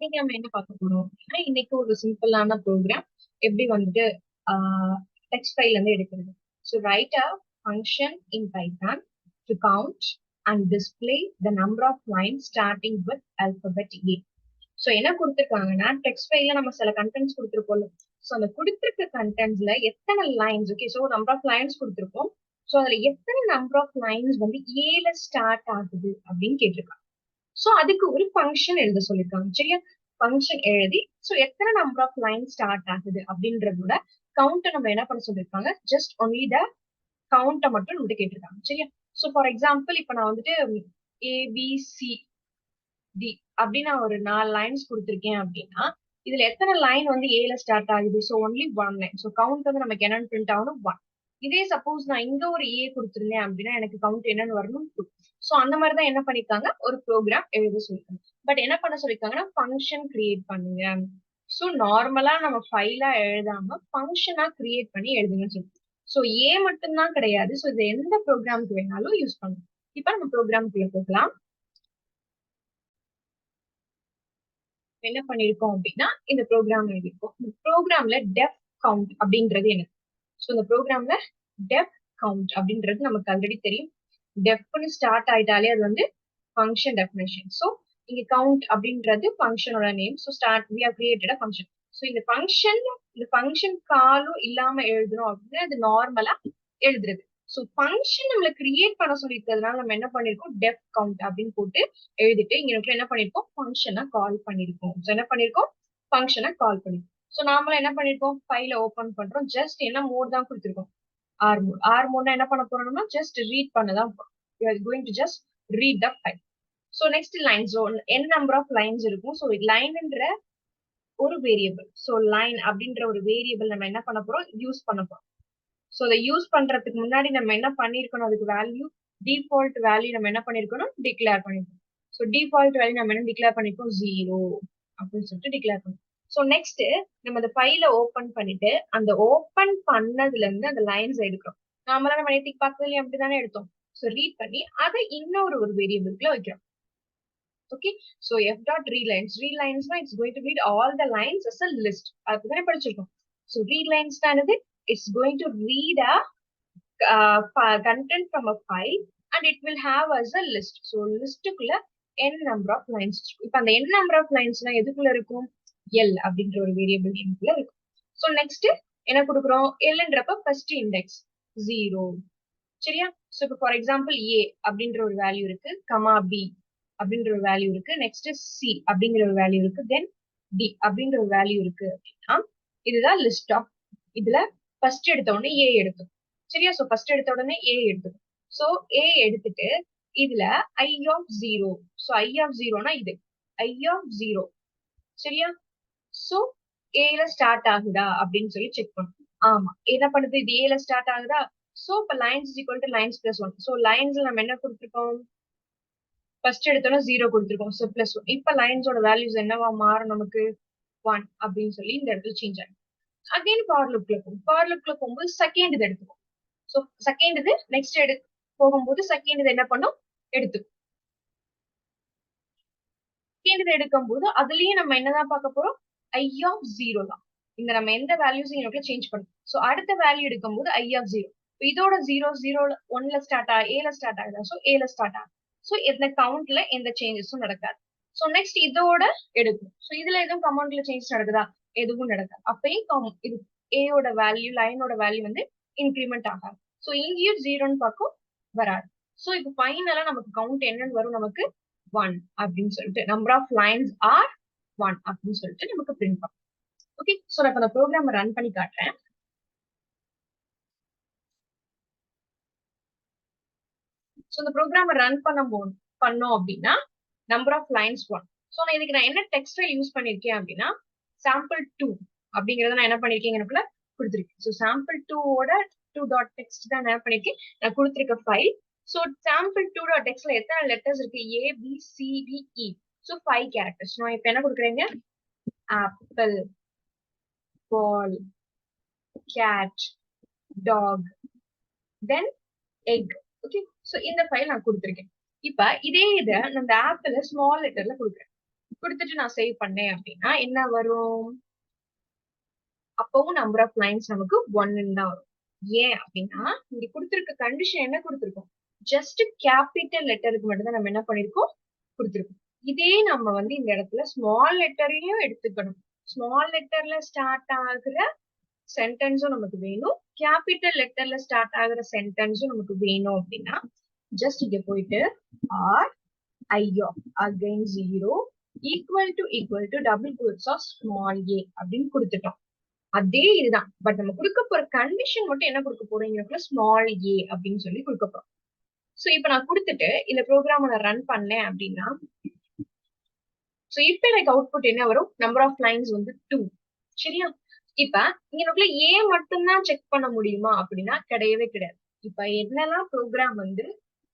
இன்னைக்கு நம்ம என்ன பார்க்க போறோம் அப்படின்னா, இன்னைக்கு ஒரு சிம்பிளான ப்ரோக்ராம் எப்படி வந்துட்டு டெக்ஸ்ட் ஃபைல்ல இருந்து எடுக்கிறது. So write a function in Python to count and display the number of lines starting with alphabet A. So என்ன கொடுத்துருக்காங்கன்னா, டெக்ஸ்ட் ஃபைல்ல நம்ம சில கண்டென்ட்ஸ் கொடுத்துருப்போம். ஸோ அந்த கொடுத்துருக்க கண்டென்ட்ஸ்ல எத்தனை lines, okay, so number of lines கொடுத்துருக்கோம். ஸோ அதுல எத்தனை நம்பர் ஆஃப் லைன்ஸ் வந்து ஏல ஸ்டார்ட் ஆகுது அப்படின்னு கேட்டிருக்காங்க. சோ அதுக்கு ஒரு ஃபங்க்ஷன் எழுத சொல்லிருக்காங்க. சரியா? ஃபங்க்ஷன் எழுதி சோ எத்தனை நம்பர் ஆஃப் லைன் ஸ்டார்ட் ஆகுது அப்படின்றதோட கவுண்ட நம்ம என்ன பண்ண சொல்லிருக்காங்க, ஜஸ்ட் ஒன்லி த கவுண்ட மட்டும் நம்ம கேட்டிருக்காங்க. சரியா? சோ ஃபார் எக்ஸாம்பிள் இப்ப நான் வந்துட்டு ஏபிசி டி அப்படின்னு நான் ஒரு 4 லைன்ஸ் கொடுத்திருக்கேன் அப்படின்னா, இதுல எத்தனை லைன் வந்து ஏல ஸ்டார்ட் ஆகுது? So only 1 line. So count வந்து நமக்கு என்னன்னு பிரிண்ட் ஆகணும் 1. இதே சப்போஸ் நான் இங்க ஒரு ஏ கொடுத்திருந்தேன் அப்படின்னா எனக்கு கவுண்ட் என்னன்னு வரணும் 2. சோ அந்த மாதிரி தான் என்ன பண்ணிருக்காங்க, ஒரு ப்ரோக்ராம் எழுத சொல்லிருக்காங்க. பட் என்ன பண்ண சொல்லிருக்காங்கன்னா, ஃபங்க்ஷன் கிரியேட் பண்ணுங்க. சோ நார்மலா நம்ம ஃபைலா எழுதாம ஃபங்க்ஷனா கிரியேட் பண்ணி எழுதுங்கன்னு சொல்லி. சோ ஏ மட்டும் தான் கிடையாது. சோ இது எந்த ப்ரோக்ராமுக்கு வேணாலும் யூஸ் பண்ணலாம். இப்ப நம்ம ப்ரோக்ராமுக்குள்ள போகலாம். என்ன பண்ணிருக்கோம் அப்படின்னா, இந்த ப்ரோக்ராம் எழுதிருக்கோம். இந்த ப்ரோக்ராம்ல டெஃப் கவுண்ட் அப்படின்றது என்ன? சோ இந்த ப்ரோக்ராம்ல டெஃப் கவுண்ட் அப்படின்றது நமக்கு ஆல்ரெடி தெரியும். டெஃப்னு ஸ்டார்ட் ஆயிட்டாலே அது வந்து ஃபங்க்ஷன் டெஃபினிஷன். சோ இங்க கவுண்ட் அப்படின்றது ஃபங்க்ஷனோட name. So start we have created a function. So இந்த ஃபங்க்ஷன் காலும் இல்லாம எழுதுறோம் அப்படின்னா அது நார்மலா எழுதுறது. சோ ஃபங்க்ஷன் நம்மள கிரியேட் பண்ண சொல்லிருக்கிறதுனால நம்ம என்ன பண்ணிருக்கோம், டெஃப் கவுண்ட் அப்படின்னு போட்டு எழுதிட்டு இங்க என்ன பண்ணிருக்கோம், ஃபங்க்ஷனை கால் பண்ணிருக்கோம். சோ என்ன பண்ணிருக்கோம், ஃபங்க்ஷனை கால் பண்ணிருக்கோம். சோ நாமளும் என்ன பண்ணிருக்கோம், ஃபைல ஓபன் பண்றோம். ஜஸ்ட் என்ன மோட் தான் கொடுத்திருக்கோம், ஆர் மோட். ஆர் மோட்னா என்ன பண்ண போறோம்னா ஜஸ்ட் ரீட் பண்ணதான் போறோம். You are going to just read the file. So next line. So n number of lines இருக்கும். சோ லைன்ன்ற ஒரு வேரியபிள். சோ லைன் அப்படின்ற ஒரு வேரியபிள் நம்ம என்ன பண்ண போறோம், யூஸ் பண்ண போறோம். சோ அதை யூஸ் பண்றதுக்கு முன்னாடி நம்ம என்ன பண்ணிருக்கணும், அதுக்கு வேல்யூ டிஃபால்ட் வேல்யூ நம்ம என்ன பண்ணிருக்கணும், டிக்ளேர் பண்ணிருக்கோம். சோ டிஃபால்ட் வேல்யூ நம்ம என்ன டிக்ளேர் பண்ணிருக்கோம், 0 அப்படின்னு சொல்லிட்டு டிக்ளேர் பண்ணுவோம். சோ நெக்ஸ்ட் நம்ம அந்த ஃபைல ஓபன் பண்ணிட்டு அந்த ஓபன் பண்ணதுல இருந்து அந்த லைன்ஸ் எடுக்கிறோம். நாமளா நம்ம நேத்திக்கு பார்த்ததுலயும் அப்படிதானே எடுத்தோம். சோ ரீட் பண்ணி அதை இன்னொரு ஒரு வேரியபிள்குள்ள வைக்கிறோம். Okay, so f dot readlines. Readlines na it's going to read all the lines as a list. அதுதானே படிச்சிருக்கோம். So readlines தானது it's going to read a content from a file and it will have as a list. So லிஸ்டுக்குள்ள n number of lines. இப்ப அந்த n number of linesனா எதுக்குள்ள இருக்கும், l அப்படின்ற ஒரு variable நேம்க்குள்ள இருக்கும். So next என்ன கொடுக்குறோம், lன்றப்ப first index 0. சரியா? So இப்போ ஃபார் எக்ஸாம்பிள் a அப்படின்ற ஒரு வேல்யூ இருக்கு, கமா b அப்படின்ற ஒரு வேல்யூ இருக்கு, நெக்ஸ்ட் சி அப்படிங்கிற ஒரு வேல்யூ இருக்கு, தென் டி அப்படிங்கிற ஒரு வேல்யூ இருக்கு அப்படின்னா இதுதான் லிஸ்ட் ஆஃப். இதுல ஃபர்ஸ்ட் எடுத்த உடனே ஏ எடுக்கும். சரியா? சோ ஃபர்ஸ்ட் எடுத்த உடனே ஏ எடுக்கும். சோ ஏ எடுத்துட்டு இதுல ஐ ஆஃப் 0. சோ ஐ ஆஃப் 0னா இது ஐ ஆஃப் 0. சரியா? சோ ஏல ஸ்டார்ட் ஆகுதா அப்படின்னு சொல்லி செக் பண்ணும். ஆமா, என்ன பண்ணுது, இது ஏல ஸ்டார்ட் ஆகுதா. சோ இப்ப lines is equal to lines plus 1. So லைன்ஸ்ல நம்ம என்ன கொடுத்திருக்கோம், ஃபர்ஸ்ட் எடுத்தோம்னா 0 கொடுத்திருக்கோம். So plus 1. இப்ப லைன்ஸோட வேல்யூஸ் என்னவா மாறும், நமக்கு 1 அப்படின்னு சொல்லி இந்த இடத்துல சேஞ்ச் ஆகும். அகைன் ஃபார் லுக்ல போகும். ஃபார் லுக்ல போகும்போது செகண்ட் இது எடுத்துக்கும். சோ செகண்ட் இது நெக்ஸ்ட் போகும்போது செகண்ட் இது என்ன பண்ணும், எடுத்துக்கும். செகண்ட் இது எடுக்கும் போது அதுலயும் நம்ம என்னதான் பார்க்க போறோம், ஐ ஆஃப் 0 தான். இந்த நம்ம எந்த வேல்யூஸையும் இன்னொரு சேஞ்ச் பண்ணும். சோ அடுத்த வேல்யூ எடுக்கும் போது ஐ ஆஃப் 0. இதோட 0 1ல ஸ்டார்ட் ஏல ஸ்டார்ட் ஆகுதா. சோ ஏல ஸ்டார்ட் ஆகும். சோ இந்த கவுண்ட்ல எந்த சேஞ்சஸும் நடக்காது. சோ நெக்ஸ்ட் இதோட எடுக்கும். சோ இதுல எதுவும் கவுண்ட்ல சேஞ்ச் நடக்குதா, எதுவும் நடக்காது. அப்பயும் இது ஏயோட வேல்யூ, லைனோட வேல்யூ வந்து இன்கிரிமெண்ட் ஆகாது. சோ இங்கேயும் 0ன்னு பார்க்கும் வராது. சோ இப்போ ஃபைனலா நமக்கு கவுண்ட் என்னன்னு வரும், நமக்கு 1 அப்படின்னு சொல்லிட்டு நம்பர் ஆஃப் லைன்ஸ் ஆர் 1 அப்படின்னு சொல்லிட்டு நமக்கு பிரிண்ட் பண்ணும். ஓகே, சோ நான் அந்த ப்ரோக்ராம் ரன் பண்ணி காட்டுறேன். சோ இந்த ப்ரோக்ராம் ரன் பண்ணோம் அப்படின்னா நம்பர் ஆஃப் லைன்ஸ் 1. சோ நான் இதுக்கு நான் என்ன டெக்ஸ்ட் ஃபைல் யூஸ் பண்ணிருக்கேன் அப்படின்னா sample2 அப்படிங்கறத நான் என்ன பண்ணிருக்கேன், எனக்குள்ள கொடுத்திருக்கேன். சோ sample2ஓட 2.txt தான் என்ன பண்ணிருக்கேன், நான் கொடுத்திருக்க ஃபைல். சோ sample2.txtல எத்தனை லெட்டர்ஸ் இருக்கு, A B C D E. So 5 characters. நான் இப்ப என்ன கொடுக்குறேங்க, ஆப்பிள், பால், கேட், டாக், தென் egg. ஓகே, சோ இந்த ஃபைல் நான் கொடுத்திருக்கேன். இப்ப இதே இத நான் இந்த ஆப்பிள் ஸ்மால் லெட்டர்ல கொடுக்குறேன். கொடுத்துட்டு நான் சேவ் பண்ணேன் அப்படின்னா என்ன வரும்? அப்பவும் நம்பர் ஆஃப் லைன்ஸ் நமக்கு 1 தான் வரும். ஏன் அப்படின்னா இங்க கொடுத்திருக்க கண்டிஷன் என்ன கொடுத்திருக்கோம்? ஜஸ்ட் கேபிட்டல் லெட்டருக்கு மட்டும் தான் நம்ம என்ன பண்ணிருக்கோம்? கொடுத்திருக்கோம். இதே நம்ம வந்து இந்த இடத்துல ஸ்மால் லெட்டரையும் எடுத்துக்கணும். ஸ்மால் லெட்டர்ல ஸ்டார்ட் ஆகுற சென்டென்ஸும் நமக்கு வேணும். கேபிட்டல் லெட்டர்ல ஸ்டார்ட் ஆகுற சென்டென்ஸும் நமக்கு வேணும் அப்படின்னா ஜஸ்ட் இங்க போயிட்டு R I of again 0 equal to double quotes of small A அப்படின்னு கொடுத்துட்டோம். அதே இதுதான். பட் நம்ம கொடுக்க போற கண்டிஷன் மட்டும் என்ன கொடுக்க போறோம்? இங்க ஸ்மால் ஏ அப்படின்னு சொல்லி கொடுக்க போறோம். சோ இப்ப நான் கொடுத்துட்டு இந்த ப்ரோக்ராம் நான் ரன் பண்ணேன் அப்படின்னா சோ இப்ப எனக்கு அவுட்புட் என்ன வரும்? நம்பர் ஆஃப் லைன்ஸ் வந்து 2. சரியா? இப்ப இங்க ஏ மட்டும் தான் செக் பண்ண முடியுமா அப்படின்னா கிடையவே கிடையாது. இப்ப என்னெல்லாம் ப்ரோக்ராம் வந்து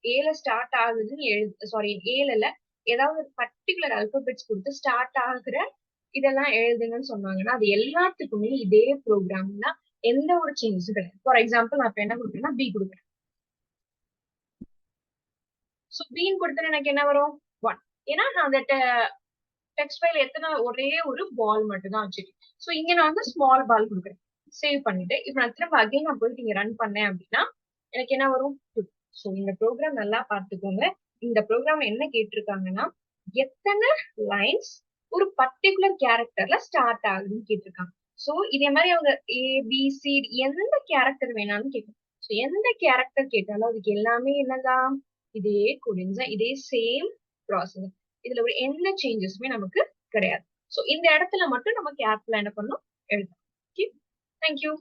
ஏல ஸ்டார்ட் ஆகுதுன்னு சாரி ஏல ஏதாவது ஒரு பர்டிகுலர் அல்பபெட்ஸ் கொடுத்து ஸ்டார்ட் ஆகுற இதெல்லாம் எழுதுங்கன்னு சொன்னாங்கன்னா அது எல்லாத்துக்குமே இதே ப்ரோக்ராம் தான். எந்த ஒரு சேஞ்சஸும் கிடையாது. ஃபார் எக்ஸாம்பிள் நான் இப்ப என்ன கொடுக்குறேன்னா பி கொடுக்குறேன். சோ பின்னு கொடுத்தா எனக்கு என்ன வரும்? 1. ஏன்னா நான் அந்த டெக்ஸ்ட் ஃபைல் எத்தனை ஒரே ஒரு பால் மட்டும் தான் வச்சிருக்கேன். சோ இங்க நான் வந்து ஸ்மால் பால் கொடுக்குறேன். சேவ் பண்ணிட்டு இப்ப நான் திரும்ப அகைன் நான் போயிட்டு இங்க ரன் பண்ணேன் அப்படின்னா எனக்கு என்ன வரும்? 2. சோ இந்த ப்ரோக்ராம் நல்லா பார்த்துக்கோங்க. இந்த ப்ரோக்ராம் என்ன கேட்டிருக்காங்கன்னா எத்தனை லைன்ஸ் ஒரு பர்டிகுலர் கேரக்டர்ல ஸ்டார்ட் ஆகுதுன்னு கேட்டிருக்காங்க. சோ இதே மாதிரி அவங்க ஏ பி சி எந்த கேரக்டர் வேணாலும் கேட்கணும். சோ எந்த கேரக்டர் கேட்டாலும் அதுக்கு எல்லாமே என்னதான் இதே கோடிங்ஸ் இதே சேம் ப்ராசஸ். இதுல ஒரு எந்த சேஞ்சஸுமே நமக்கு கிடையாது. சோ இந்த இடத்துல மட்டும் நம்ம கேர்ஃபுல்லா என்ன பண்ணணும்? எழுதணும். Okay, thank you.